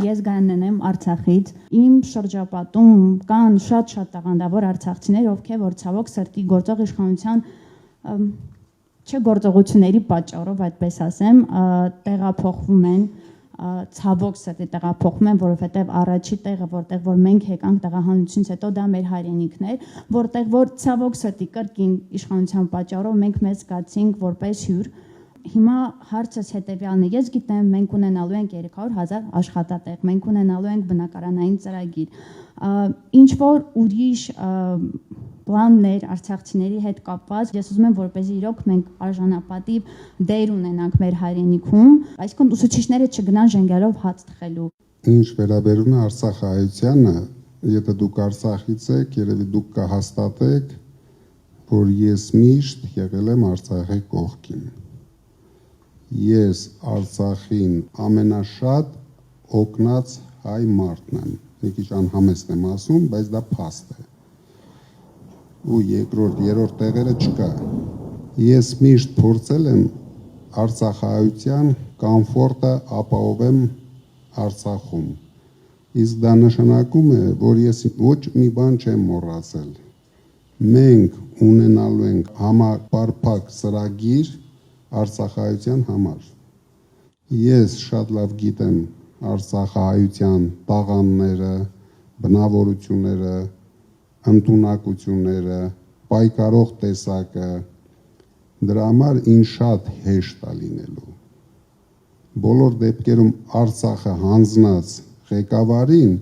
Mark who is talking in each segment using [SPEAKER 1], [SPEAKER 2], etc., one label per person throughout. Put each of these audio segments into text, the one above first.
[SPEAKER 1] Ես Գայանն եմ Արցախից։ Իմ շրջապատում կան շատ տաղանդավոր արցախցիներ, ովքեր ցավոք սրտի գործող իշխանության չգործողությունների պատճառով, այդպես ասեմ, տեղափոխվում են, ցավոք սրտի տեղափոխվում են, որովհետև առաջի տեղը, որտեղ որ մենք եկանք տեղահանությունից հետո, դա մեր հայրենիքն էր, որտեղ որ ցավոք սրտի կրկին իշխանության պատճառով մենք մեզ զգացինք որպես հյուր։ Հիմա հարցս հետևյալն է, ես գիտեմ, մենք ունենալու ենք 300,000 աշխատատեղ, մենք ունենալու ենք բնակարանային ծրագիր, ինչ որ ուրիշ պլաններ արցախցիների հետ կապված, ես ուզում եմ, որպեսզի իրոք մենք արժանապատիվ դեր ունենանք մեր հայրենիքում, այսինքն ուսուցիչները չգնան ժենգյալով հաց թխելու։
[SPEAKER 2] Ինչ վերաբերում է արցախահայությանը, եթե դուք Արցախից եք, երևի դուք կհաստատեք, որ ես միշտ եղել եմ Արցախի կողքին։ Ես Արցախին ամենաշատ օգնած հայ մարդն եմ, մի քիչ անհամեստ եմ ասում, բայց դա փաստ է։ Ու երկրորդ, երրորդ տեղերը չկա։ Ես միշտ փորձել եմ արցախահայության կոմֆորտը ապահովեմ Արցախում։ Իսկ դա նշանակում է, որ ես ոչ մի բան չեմ մոռացել։ Մենք ունենալու ենք համապարփակ ծրագիր արցախահայության համար։ Ես շատ լավ գիտեմ արցախահայության տաղանդները, բնավորությունները, ընտունակությունները, պայքարող տեսակը, դրա համար ինձ շատ հեշտ է լինելու։ Բոլոր դեպքերում Արցախը հանձնած ղեկավարին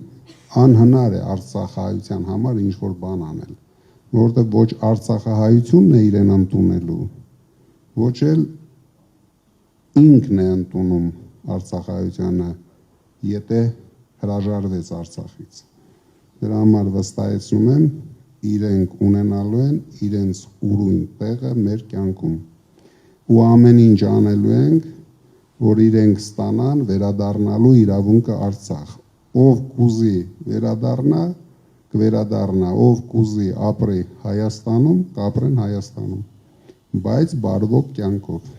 [SPEAKER 2] անհնար է արցախահայության համար ինչ-որ բան անել, որովհետև ոչ արցախահայությունն է իրեն ընդունելու, ոչ էլ ինքն է ընդունում արցախահայությանը, եթե հրաժարվեց Արցախից։ Դրա համար վստահեցնում եմ, իրենք ունենալու են իրենց ուրույն տեղը մեր կյանքում։ Ու ամեն ինչ անելու ենք, որ իրենք ստանան վերադառնալու իրավունքը Արցախ։ Ով կուզի վերադառնա, կվերադառնա, ով կուզի ապրի Հայաստանում, կապրեն Հայաստանում, բայց բարվոք կյանքով։